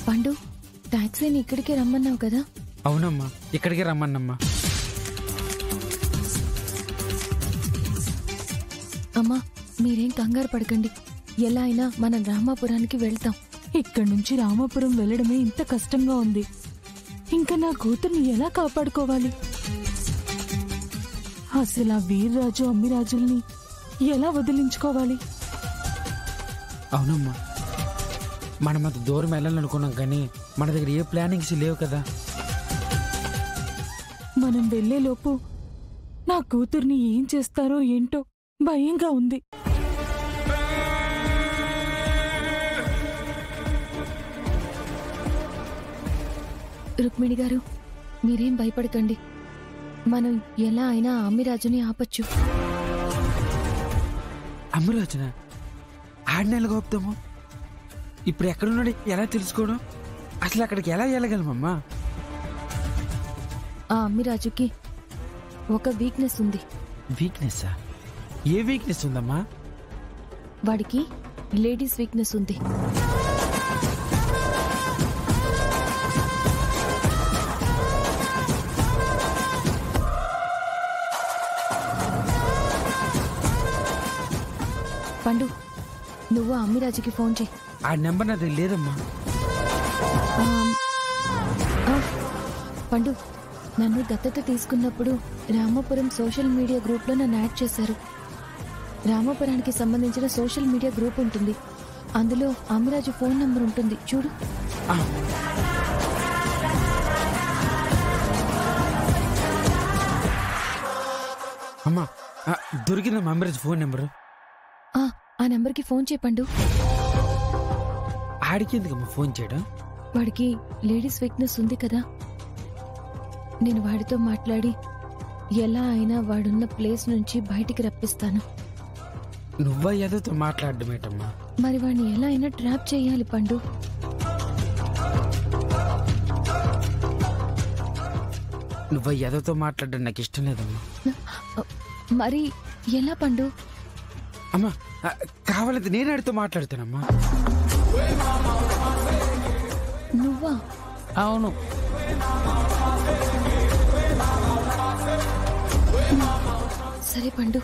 పండు, టాక్సీని ఇక్కడికే రమ్మన్నావు కదా? అవునమ్మా, ఇక్కడికే రమ్మన్నమ్మా. అమ్మా, మీరేం కంగారు పడకండి. ఎలా అయినా మనం రామాపురానికి వెళ్తాం. ఇక్కడి నుంచి రామాపురం వెళ్ళడమే ఇంత కష్టంగా ఉంది. ఇంకా నా కూతుర్ని ఎలా కాపాడుకోవాలి? అసలు ఆ వీర్రాజు అమ్మిరాజుల్ని ఎలా వదిలించుకోవాలి? అవునమ్మా, మనం అంత దూరం వెళ్ళాలనుకున్నాం కానీ మన దగ్గర ఏ ప్లానింగ్స్ లేవు కదా. మనం వెళ్లేలోపు నా కూతుర్ని ఏం చేస్తారో ఏంటో భయంగా ఉంది. రుక్మిణి గారు, మీరేం భయపడకండి. మనం ఎలా అయినా అమ్మిరాజుని ఆపచ్చు. అమ్మరాజున ఆడినెలా గోపుతాము? ఇప్పుడు ఎక్కడున్నాడు ఎలా తెలుసుకోవడం? అసలు అక్కడికి ఎలా వెళ్ళగలమమ్మా? ఆ అమ్మిరాజుకి ఒక వీక్నెస్ ఉంది. వీక్నెస్సా? ఏ వీక్నెస్ ఉందమ్మా? వాడికి లేడీస్ వీక్నెస్ ఉంది. పండు, నువ్వు అమ్మిరాజుకి ఫోన్ చేయి. ఆ నెంబర్ నా దగ్గర లేదమ్మా. పండు, నన్ను దత్తత తీసుకున్నప్పుడు రామాపురం సోషల్ మీడియా గ్రూప్లో నన్ను యాడ్ చేశారు. రామాపురానికి సంబంధించిన సోషల్ మీడియా గ్రూప్ ఉంటుంది. అందులో అమ్మిరాజు ఫోన్ నంబర్ ఉంటుంది, చూడు. అమ్మా, దొరికిందమ్మా అమ్మిరాజు ఫోన్ నెంబరు. ఆ నెంబర్కి ఫోన్ చేయి పండు. ఆడికి ఎందుకమ్మా ఫోన్ చేయడం? వాడికి లేడీస్ వీక్నెస్ ఉంది కదా. నేను వాడితో మాట్లాడి ఎలా అయినా వాడున్న ప్లేస్ నుంచి బయటికి రప్పిస్తాను. నువ్వా ఏదోతో మాట్లాడడం ఏంటమ్మా? మరి వాడిని ఎలా అయినా ట్రాప్ చేయాలి పండు. నువ్వా ఏదోతో మాట్లాడడం నాకు ఇష్టం లేదమ్మా. మరి ఎలా పండు? అమ్మా, కావాలంటే నేను ఆడితో మాట్లాడుతానమ్మా. నువ్వా? అవును. సరే పండు.